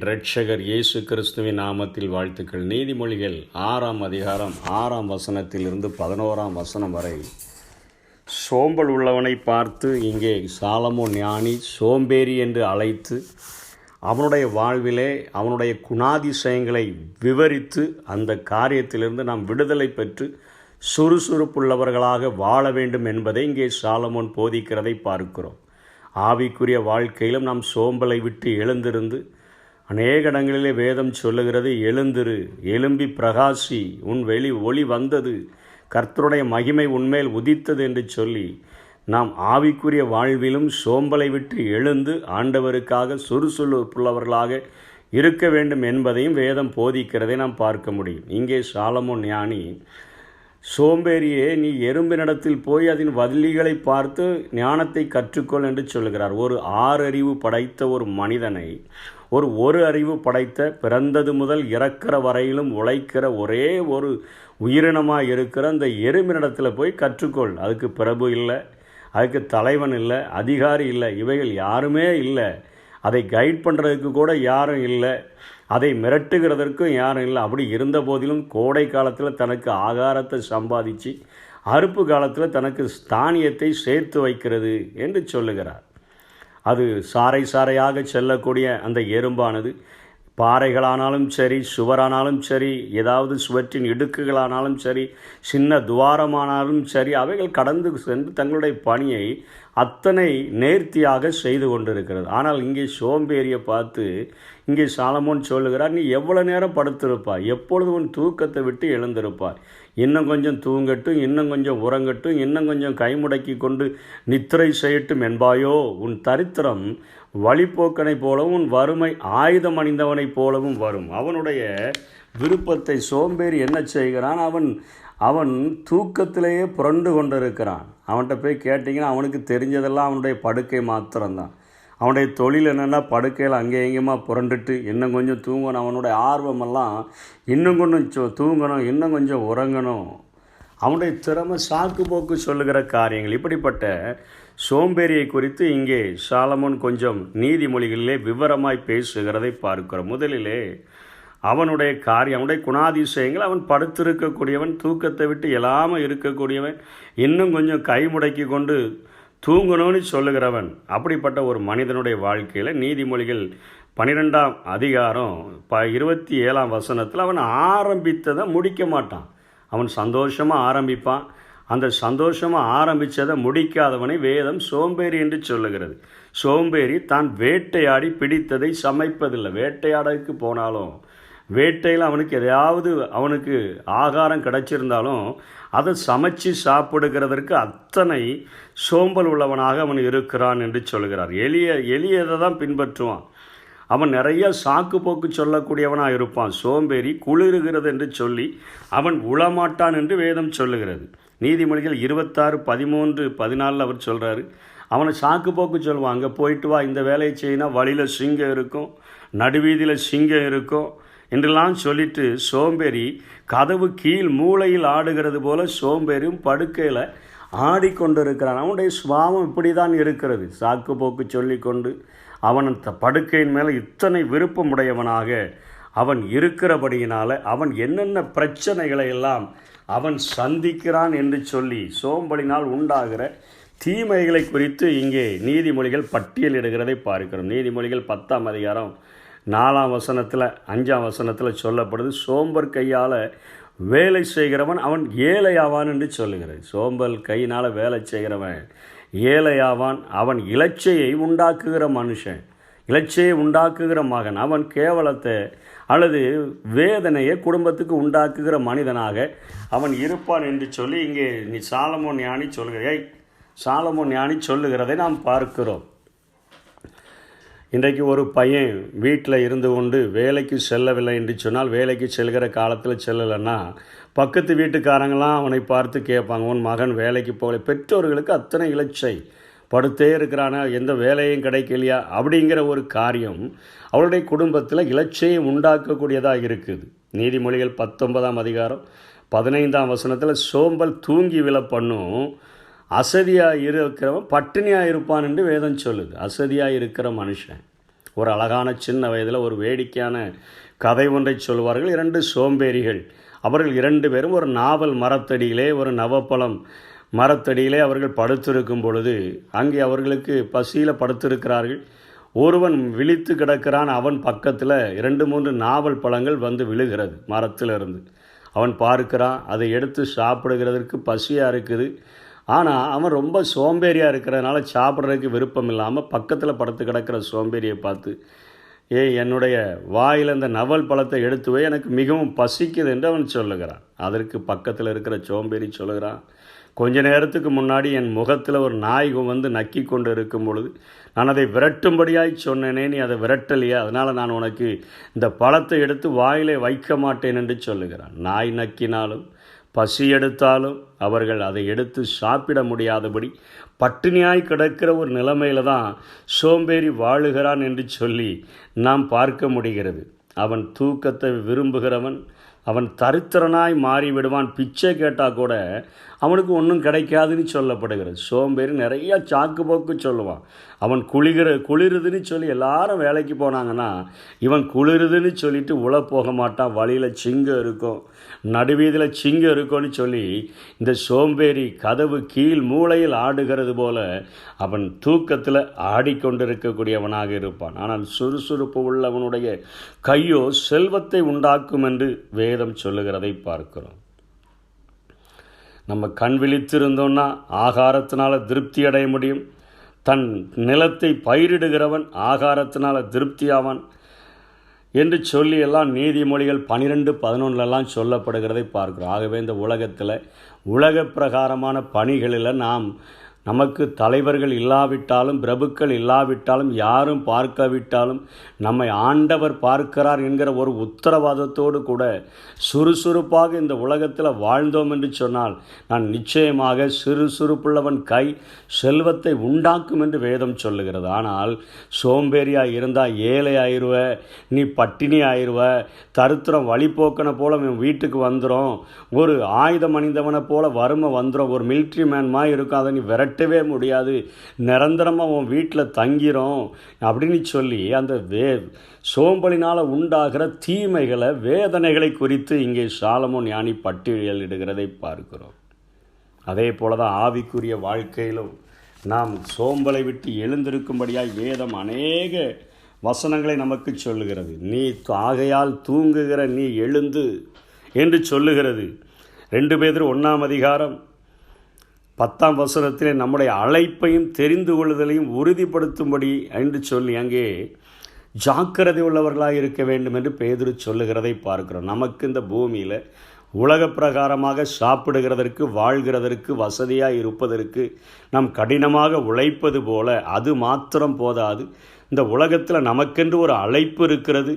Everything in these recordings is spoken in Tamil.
இரட்சகர் இயேசு கிறிஸ்துவின் நாமத்தில் வாழ்த்துக்கள். நீதிமொழிகள் 6ஆம் அதிகாரம் 6ஆம் வசனத்திலிருந்து 11ஆம் வசனம் வரை சோம்பல் உள்ளவனை பார்த்து இங்கே சாலமோன் ஞானி சோம்பேறி என்று அழைத்து அவனுடைய வாழ்விலே அவனுடைய குணாதிசயங்களை விவரித்து அந்த காரியத்திலிருந்து நாம் விடுதலை பெற்று சுறுசுறுப்புள்ளவர்களாக வாழ வேண்டும் என்பதை இங்கே சாலமோன் போதிக்கிறதை பார்க்கிறோம். ஆவிக்குரிய வாழ்க்கையிலும் நாம் சோம்பலை விட்டு எழுந்திருந்து அநேக இடங்களிலே வேதம் சொல்லுகிறது, எழுந்திரு, எழும்பி பிரகாசி, உன் ஒளி வந்தது, கர்த்தருடைய மகிமை உன்மேல் உதித்தது என்று சொல்லி நாம் ஆவிக்குரிய வாழ்விலும் சோம்பலை விட்டு எழுந்து ஆண்டவருக்காக சுறுசுறுப்புள்ளவர்களாக இருக்க வேண்டும் என்பதையும் வேதம் போதிக்கிறதை நாம் பார்க்க முடியும். இங்கே சாலமோன் ஞானி, சோம்பேறியே, நீ எறும்பினிடத்தில் போய் அதன் வள்ளிகளை பார்த்து ஞானத்தை கற்றுக்கொள் என்று சொல்கிறார். ஒரு 6 அறிவு படைத்த ஒரு மனிதனை ஒரு அறிவு படைத்த, பிறந்தது முதல் இறக்கிற வரையிலும் உழைக்கிற ஒரே ஒரு உயிரினமாக இருக்கிற அந்த எறும்பினிடத்தில் போய் கற்றுக்கொள். அதுக்கு பிரபு இல்லை, அதுக்கு தலைவன் இல்லை, அதிகாரி இல்லை, இவைகள் யாருமே இல்லை, அதை கைட் பண்ணுறதுக்கு கூட யாரும் இல்லை, அதை மிரட்டுகிறதற்கும் யாரும் இல்லை. அப்படி இருந்த போதிலும் கோடை காலத்தில் தனக்கு ஆகாரத்தை சம்பாதிச்சு அறுப்பு காலத்தில் தனக்கு தானியத்தை சேர்த்து வைக்கிறது என்று சொல்லுகிறார். அது சாறை சாறையாக செல்லக்கூடிய அந்த எறும்பானது பாறைகளானாலும் சரி, சுவரானாலும் சரி, ஏதாவது சுவற்றின் இடுக்குகளானாலும் சரி, சின்ன துவாரமானாலும் சரி, அவைகள் கடந்து சென்று தங்களுடைய பணியை அத்தனை நேர்த்தியாக செய்து கொண்டிருக்கிறது. ஆனால் இங்கே சோம்பேறியை பார்த்து இங்கே சாலமோன் சொல்லுகிறார், நீ எவ்வளோ நேரம் படுத்திருப்பாய், எப்பொழுது உன் தூக்கத்தை விட்டு எழுந்திருப்பாய், இன்னும் கொஞ்சம் தூங்கட்டும், இன்னும் கொஞ்சம் உறங்கட்டும், இன்னும் கொஞ்சம் கைமுடக்கி கொண்டு நித்திரை செய்யட்டும் என்பாயோ, உன் தரித்திரம் வழிப்போக்கனை போலவும் உன் வறுமை ஆயுதம் அணிந்தவனைப் போலவும் வரும். அவனுடைய விருப்பத்தை சோம்பேறி என்ன செய்கிறான், அவன் தூக்கத்திலேயே புரண்டு கொண்டிருக்கிறான். அவன்கிட்ட போய் கேட்டிங்கன்னா அவனுக்கு தெரிஞ்சதெல்லாம் அவனுடைய படுக்கை மாத்திரம்தான். அவனுடைய தொழில் என்னென்னா படுக்கையில் அங்கே எங்கேயுமா புரண்டுட்டு இன்னும் கொஞ்சம் தூங்கணும். அவனுடைய ஆர்வமெல்லாம் இன்னும் கொஞ்சம் தூங்கணும், இன்னும் கொஞ்சம் உறங்கணும். அவனுடைய திறமை சாக்கு போக்கு சொல்லுகிற காரியங்கள். இப்படிப்பட்ட சோம்பேறியை குறித்து இங்கே சாலமோன் கொஞ்சம் நீதிமொழிகளிலே விவரமாய் பேசுகிறதை பார்க்கிறோம். முதலிலே அவனுடைய அவனுடைய குணாதிசயங்கள், அவன் படுத்திருக்கக்கூடியவன், தூக்கத்தை விட்டு எழாமல் இருக்கக்கூடியவன், இன்னும் கொஞ்சம் கை முடக்கி கொண்டு தூங்கணும்னு சொல்லுகிறவன். அப்படிப்பட்ட ஒரு மனிதனுடைய வாழ்க்கையில் நீதிமொழிகள் 12ஆம் அதிகாரம் 27ஆம் வசனத்தில் அவன் ஆரம்பித்ததை முடிக்க மாட்டான். அவன் சந்தோஷமாக ஆரம்பிப்பான். அந்த சந்தோஷமாக ஆரம்பித்ததை முடிக்காதவனை வேதம் சோம்பேறி என்று சொல்லுகிறது. சோம்பேறி தான் வேட்டையாடி பிடித்ததை சமைப்பதில்லை. வேட்டையாடக்கு போனாலும் வேட்டையில் அவனுக்கு எதையாவது அவனுக்கு ஆகாரம் கிடைச்சிருந்தாலும் அதை சமைச்சு சாப்பிடுகிறதற்கு அத்தனை சோம்பல் உள்ளவனாக அவன் இருக்கிறான் என்று சொல்கிறார். எளியதை தான் பின்பற்றுவான். அவன் நிறைய சாக்கு போக்கு சொல்லக்கூடியவனாக இருப்பான். சோம்பேறி குளிருகிறது என்று சொல்லி அவன் உளமாட்டான் என்று வேதம் சொல்லுகிறது. நீதிமொழிகள் 26, 13, 14 அவர் சொல்கிறாரு, அவனை சாக்கு போக்கு சொல்லுவான். அங்கே போயிட்டு வா, இந்த வேலையை செய்யினா வழியில் சிங்கம் இருக்கும், நடுவீதியில் சிங்கம் இருக்கும் என்றெல்லாம் சொல்லிட்டு சோம்பேறி கதவு கீழ் மூளையில் ஆடுகிறது போல சோம்பேறியும் படுக்கையில் ஆடிக்கொண்டிருக்கிறான். அவனுடைய சுபாவம் இப்படி தான் இருக்கிறது. சாக்கு போக்கு சொல்லிக்கொண்டு அவன் படுக்கையின் மேலே இத்தனை விருப்பமுடையவனாக அவன் இருக்கிறபடியினால் அவன் என்னென்ன பிரச்சனைகளை எல்லாம் அவன் சந்திக்கிறான் என்று சொல்லி சோம்பலினால் உண்டாகிற தீமைகளை குறித்து இங்கே நீதிமொழிகள் பட்டியலிடுகிறதை பார்க்கிறோம். நீதிமொழிகள் 10ஆம் அதிகாரம் 4ஆம் வசனத்தில் 5ஆம் வசனத்தில் சொல்லப்படுது, சோம்பர் கையால் வேலை செய்கிறவன் அவன் ஏழையாவான் என்று சொல்லுகிறது. சோம்பல் கையினால் வேலை செய்கிறவன் ஏழையாவான். அவன் இலச்சையை உண்டாக்குகிற மனுஷன், இலச்சையை உண்டாக்குகிற மகன், அவன் கேவலத்தை அல்லது வேதனையை குடும்பத்துக்கு உண்டாக்குகிற மனிதனாக அவன் இருப்பான் என்று சொல்லி இங்கே சாலமோன் ஞானி சொல்லுகிறதை நாம் பார்க்கிறோம். இன்றைக்கு ஒரு பையன் வீட்டில் இருந்து கொண்டு வேலைக்கு செல்லவில்லை என்று சொன்னால், வேலைக்கு செல்கிற காலத்தில் செல்லலைன்னா பக்கத்து வீட்டுக்காரங்களாம் அவனை பார்த்து கேட்பாங்க, உன் மகன் வேலைக்கு போகலை. பெற்றோர்களுக்கு அத்தனை இலச்சை, படுத்தே இருக்கிறானா, எந்த வேலையும் கிடைக்கலையா அப்படிங்கிற ஒரு காரியம் அவருடைய குடும்பத்தில் இலச்சையை உண்டாக்கக்கூடியதாக இருக்குது. நீதிமொழிகள் 19ஆம் அதிகாரம் 15ஆம் வசனத்தில் சோம்பல் தூங்கி விழ பண்ணும், அசதியாக இருக்கிறவன் பட்டினியாக இருப்பான் என்று வேதம் சொல்லுது. அசதியாக இருக்கிற மனுஷன், ஒரு அழகான சின்ன வயதில் ஒரு வேடிக்கையான கதை ஒன்றை சொல்வார்கள். 2 சோம்பேறிகள், அவர்கள் 2 பேரும் ஒரு நாவல் மரத்தடியிலே, ஒரு நவப்பழம் மரத்தடியிலே அவர்கள் படுத்திருக்கும் பொழுது, அங்கே அவர்களுக்கு பசியில் படுத்திருக்கிறார்கள். ஒருவன் விழித்து கிடக்கிறான். அவன் பக்கத்தில் 2, 3 நாவல் பழங்கள் வந்து விழுகிறது மரத்திலிருந்து. அவன் பார்க்கிறான், அதை எடுத்து சாப்பிடுகிறதற்கு பசியாக இருக்குது. ஆனால் அவன் ரொம்ப சோம்பேறியாக இருக்கிறதுனால சாப்பிட்றதுக்கு விருப்பம் இல்லாமல் பக்கத்தில் படுத்து கிடக்கிற சோம்பேறியை பார்த்து, என்னுடைய வாயில் அந்த நவல் பழத்தை எடுத்து வை, எனக்கு மிகவும் பசிக்குது என்று அவன் சொல்லுகிறான். அதற்கு பக்கத்தில் இருக்கிற சோம்பேறி சொல்லுகிறான், கொஞ்ச நேரத்துக்கு முன்னாடி என் முகத்தில் ஒரு நாய் வந்து நக்கி கொண்டு இருக்கும் பொழுது நான் அதை விரட்டும்படியாய் சொன்னேனே, நீ அதை விரட்டலையா, அதனால் நான் உனக்கு இந்த பழத்தை எடுத்து வாயிலே வைக்க மாட்டேன் என்று சொல்லுகிறான். நாய் நக்கினாலும் பசி எடுத்தாலும் அவர்கள் அதை எடுத்து சாப்பிட முடியாதபடி பட்டினியாய் கிடக்கிற ஒரு நிலைமையில் தான் சோம்பேறி வாழுகிறான் என்று சொல்லி நாம் பார்க்க முடிகிறது. அவன் தூக்கத்தை விரும்புகிறவன், அவன் தரித்திரனாய் மாறிவிடுவான். பிச்சை கேட்டால் கூட அவனுக்கு ஒன்றும் கிடைக்காதுன்னு சொல்லப்படுகிறது. சோம்பேறி நிறையா சாக்கு போக்கு சொல்லுவான். அவன் குளிருதுன்னு சொல்லி எல்லாரும் வேலைக்கு போனாங்கன்னா இவன் குளிருதுன்னு சொல்லிட்டு உள்ள போக மாட்டான். வழியில் சிங்கம் இருக்கும், நடுவீதியில் சிங்கம் இருக்கும்னு சொல்லி இந்த சோம்பேறி கதவு கீழ் மூலையில் ஆடுகிறது போல அவன் தூக்கத்தில் ஆடிக்கொண்டிருக்கக்கூடியவனாக இருப்பான். ஆனால் சுறுசுறுப்பு உள்ளவனுடைய கையோ செல்வத்தை உண்டாக்கும் என்று வேதம் சொல்லுகிறதை பார்க்கிறோம். நம்ம கண் விழித்திருந்தோன்னா ஆகாரத்தினால் திருப்தி அடைய முடியும். தன் நிலத்தை பயிரிடுகிறவன் ஆகாரத்தினால் திருப்தியாவான் என்று சொல்லி எல்லாம் நீதிமொழிகள் 12:11 சொல்லப்படுகிறதை பார்க்கிறோம். ஆகவே இந்த உலகத்தில் உலக பிரகாரமான பணிகளில் நமக்கு தலைவர்கள் இல்லாவிட்டாலும், பிரபுக்கள் இல்லாவிட்டாலும், யாரும் பார்க்காவிட்டாலும் நம்மை ஆண்டவர் பார்க்கிறார் என்கிற ஒரு உத்தரவாதத்தோடு கூட சுறுசுறுப்பாக இந்த உலகத்தில் வாழ்ந்தோம் என்று சொன்னால் நான் நிச்சயமாக சுறுசுறுப்புள்ளவன் கை செல்வத்தை உண்டாக்கும் என்று வேதம் சொல்லுகிறது. ஆனால் சோம்பேறியாக இருந்தால் ஏழை ஆயிடுவ, நீ பட்டினி ஆயிடுவ, தருத்திரம் வழிபோக்கனை போல் வீட்டுக்கு வந்துடும், ஒரு ஆயுதம் அணிந்தவனை போல் வறுமை வந்துடும், ஒரு மிலிட்ரி மேன் மாதிரி இருக்கும், அதை நீ விரட்டவே முடியாது, நிரந்தரமாக உன் வீட்டில் தங்கிறோம் அப்படின்னு சொல்லி அந்த சோம்பலினால் உண்டாகிற தீமைகளை, வேதனைகளை குறித்து இங்கே சாலமோன் ஞானி பட்டியலிடுகிறதை பார்க்கிறோம். அதே போல தான் ஆவிக்குரிய வாழ்க்கையிலும் நாம் சோம்பலை விட்டு எழுந்திருக்கும்படியாய் வேதம் அநேக வசனங்களை நமக்கு சொல்லுகிறது. நீ ஆகையால் தூங்குகிற நீ எழுந்து என்று சொல்லுகிறது. 2 பேதுரு 1:10 நம்முடைய அழைப்பையும் தெரிந்து கொள்ளுதலையும் உறுதிப்படுத்தும்படி என்று சொல்லி அங்கே ஜாக்கிரதை உள்ளவர்களாக இருக்க வேண்டும் என்று பேதுரு சொல்லுகிறதை பார்க்கிறோம். நமக்கு இந்த பூமியில் உலக பிரகாரமாக சாப்பிடுகிறதற்கு, வாழ்கிறதற்கு, வசதியாக இருப்பதற்கு நாம் கடினமாக உழைப்பது போல அது மாத்திரம் போதாது. இந்த உலகத்தில் நமக்கென்று ஒரு அழைப்பு இருக்கிறது,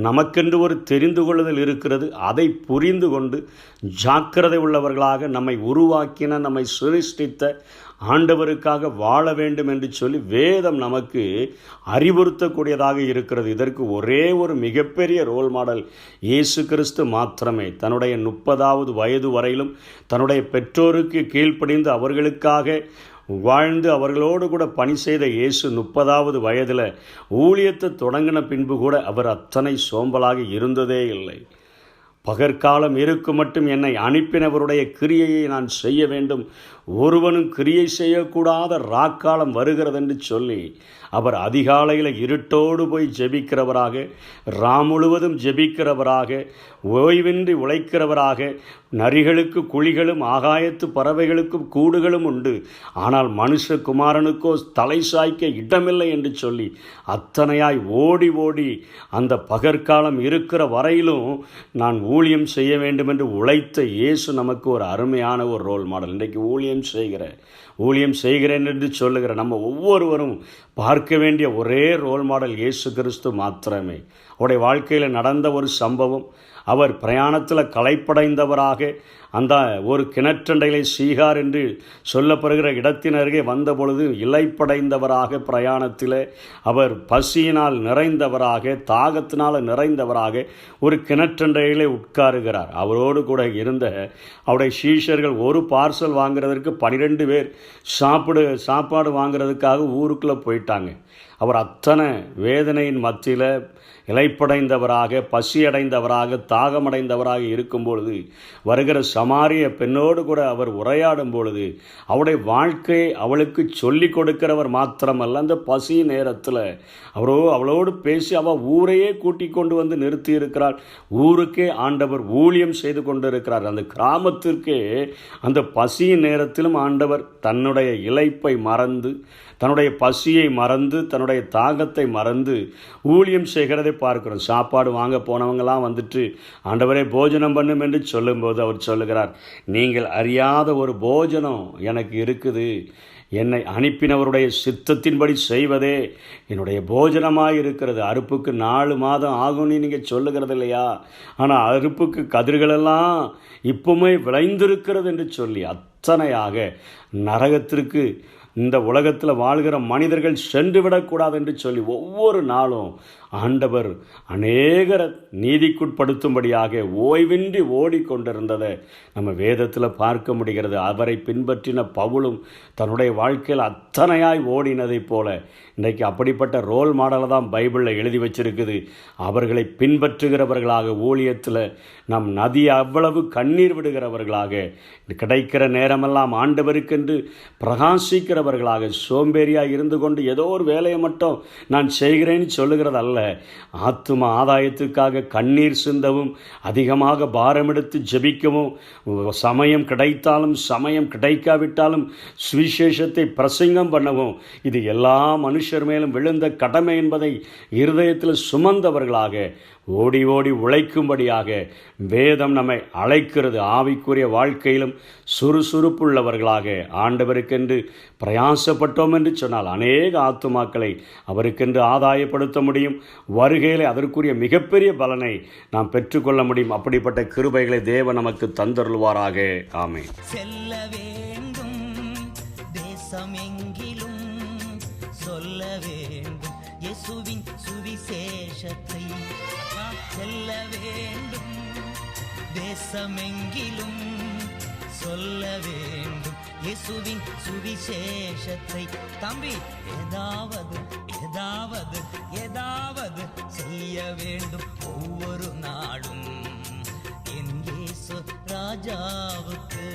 நமக்கென்று ஒரு தெரிந்து கொள்ளுதல் இருக்கிறது. அதை புரிந்து கொண்டு ஜாக்கிரதை உள்ளவர்களாக நம்மை உருவாக்கின, நம்மை சிருஷ்டித்த ஆண்டவருக்காக வாழ வேண்டும் என்று சொல்லி வேதம் நமக்கு அறிவுறுத்தக்கூடியதாக இருக்கிறது. இதற்கு ஒரே ஒரு மிகப்பெரிய ரோல் மாடல் இயேசு கிறிஸ்து மாத்திரமே. தன்னுடைய 30வது வயது வரையிலும் தன்னுடைய பெற்றோருக்கு கீழ்ப்படிந்து அவர்களுக்காக வாழ்ந்து அவர்களோடு கூட பணி செய்த இயேசு 30வது வயதில் ஊழியத்தை தொடங்கின பின்பு கூட அவர் அத்தனை சோம்பலாக இருந்ததே இல்லை. பகற்காலம் இருக்கும் மட்டும் என்னை அனுப்பினவருடைய கிரியையை நான் செய்ய வேண்டும், ஒருவனும் கிரியை செய்யக்கூடாத ராக்காலம் வருகிறதென்று சொல்லி அவர் அதிகாலையில் இருட்டோடு போய் ஜெபிக்கிறவராக, முழுவதும் ஜெபிக்கிறவராக, ஓய்வின்றி உழைக்கிறவராக. நரிகளுக்கு குழிகளும் ஆகாயத்து பறவைகளுக்கும் கூடுகளும் உண்டு, ஆனால் மனுஷகுமாரனுக்கோ தலை சாய்க்க இடமில்லை என்று சொல்லி அத்தனையாய் ஓடி ஓடி அந்த பகற்காலம் இருக்கிற வரையிலும் நான் ஊழியம் செய்ய வேண்டும் என்று உழைத்த இயேசு நமக்கு ஒரு அருமையான ஒரு ரோல் மாடல். இன்றைக்கு ஊழியம் செய்கிறேன் என்று சொல்லுகிற நம்ம ஒவ்வொருவரும் பார்க்க வேண்டிய ஒரே ரோல் மாடல் இயேசு கிறிஸ்து மாத்திரமே. அவருடைய வாழ்க்கையில் நடந்த ஒரு சம்பவம், அவர் பிரயாணத்தில் களைப்படைந்தவராக அந்த ஒரு கிணற்றண்டையிலே சீகார் என்று சொல்லப்படுகிற இடத்தின் அருகே வந்த பொழுது இலைப்படைந்தவராக, பிரயாணத்தில் அவர் பசியினால் நிறைந்தவராக, தாகத்தினால் நிறைந்தவராக ஒரு கிணற்றண்டையிலே உட்காருகிறார். அவரோடு கூட இருந்த அவருடைய சீஷர்கள் ஒரு பார்சல் வாங்குறதற்கு 12 பேர் சாப்பாடு வாங்குறதுக்காக ஊருக்குள்ளே போயிட்டாங்க. அவர் அத்தனை வேதனையின் மத்தியில் இலைப்படைந்தவராக, பசியடைந்தவராக, தாகமடைந்தவராக இருக்கும் பொழுது, வருகிற சமாரிய பெண்ணோடு கூட அவர் உரையாடும் பொழுது அவருடைய வாழ்க்கையை அவளுக்கு சொல்லி கொடுக்கிறவர் மாத்திரமல்ல, அந்த பசி நேரத்தில் அவளோடு பேசி அவள் ஊரையே கூட்டிக் கொண்டு வந்து நிறுத்தி இருக்கிறார். ஊருக்கே ஆண்டவர் ஊழியம் செய்து கொண்டு இருக்கிறார். அந்த கிராமத்திற்கே அந்த பசியின் நேரத்திலும் ஆண்டவர் தன்னுடைய இளைப்பை மறந்து, தன்னுடைய பசியை மறந்து, தன்னுடைய தாகத்தை மறந்து ஊழியம் செய்கிறதை பார்க்கிறோம். சாப்பாடு வாங்க போனவங்களாம் வந்துட்டு ஆண்டவரே போஜனம் பண்ணும் என்று சொல்லும்போது அவர் சொல்லுகிறார், நீங்கள் அறியாத ஒரு போஜனம் எனக்கு இருக்குது. என்னை அனுப்பினவருடைய சித்தத்தின்படி செய்வதே என்னுடைய போஜனமாக இருக்கிறது. அறுப்புக்கு 4 மாதம் ஆகும்னு நீங்கள் சொல்லுகிறது இல்லையா? ஆனால் அறுப்புக்கு கதிர்களெல்லாம் இப்பவுமே விளைந்திருக்கிறது என்று சொல்லி அத்தனையாக நரகத்திற்கு இந்த உலகத்தில் வாழ்கிற மனிதர்கள் சென்று விடக்கூடாது என்று சொல்லி ஒவ்வொரு நாளும் ஆண்டவர் அநேகரை நீதிக்குட்படுத்தும்படியாக ஓய்வின்றி ஓடிக்கொண்டிருந்ததை நம்ம வேதத்தில் பார்க்க முடிகிறது. அவரை பின்பற்றின பவுலும் தன்னுடைய வாழ்க்கையில் அத்தனையாய் ஓடினதைப் போல இன்றைக்கு அப்படிப்பட்ட ரோல் மாடலை தான் பைபிளில் எழுதி வச்சிருக்குது. அவர்களை பின்பற்றுகிறவர்களாக ஊழியத்தில் நம் நதி அவ்வளவு கண்ணீர் விடுகிறவர்களாக, கிடைக்கிற நேரமெல்லாம் ஆண்டவருக்கென்று பிரகாசிக்கிறவர்களாக, சோம்பேறியாக இருந்து கொண்டு ஏதோ ஒரு வேலையை மட்டும் நான் செய்கிறேன்னு சொல்லுகிறது அல்ல. ஆத்தும ஆதாயத்துக்காக கண்ணீர் சிந்தவும், அதிகமாக பாரமெடுத்து ஜெபிக்கவும், சமயம் கிடைத்தாலும் சமயம் கிடைக்காவிட்டாலும் சுவிசேஷத்தை பிரசங்கம் பண்ணவும், இது எல்லா மனுஷர் மேலும் விழுந்த கடமை என்பதை இருதயத்தில் சுமந்தவர்களாக ஓடி ஓடி உழைக்கும்படியாக வேதம் நம்மை அழைக்கிறது. ஆவிக்குரிய வாழ்க்கையிலும் சுறுசுறுப்புள்ளவர்களாக ஆண்டவருக்கென்று பிரயாசப்பட்டோம் என்று சொன்னால் அநேக ஆத்துமாக்களை அவருக்கென்று ஆதாயப்படுத்த முடியும். வருகையில் அதற்குரிய மிகப்பெரிய பலனை நாம் பெற்றுக்கொள்ள முடியும். அப்படிப்பட்ட கிருபைகளை தேவன் நமக்கு தந்தருள்வாராக. ஆமென். செல்ல வேண்டும் தேசமெங்கிலும், சொல்ல வேண்டும் இயேசுவின் சுவிசேஷத்தை. செல்ல வேண்டும் தேசமெங்கிலும், சொல்ல வேண்டும் இயேசுவின் சுவிசேஷத்தை. தம்பி, ஏதாவது ஏதாவது ஏதாவது செய்ய வேண்டும் ஒவ்வொரு நாளும் என் இயேசு ராஜாவுக்கு.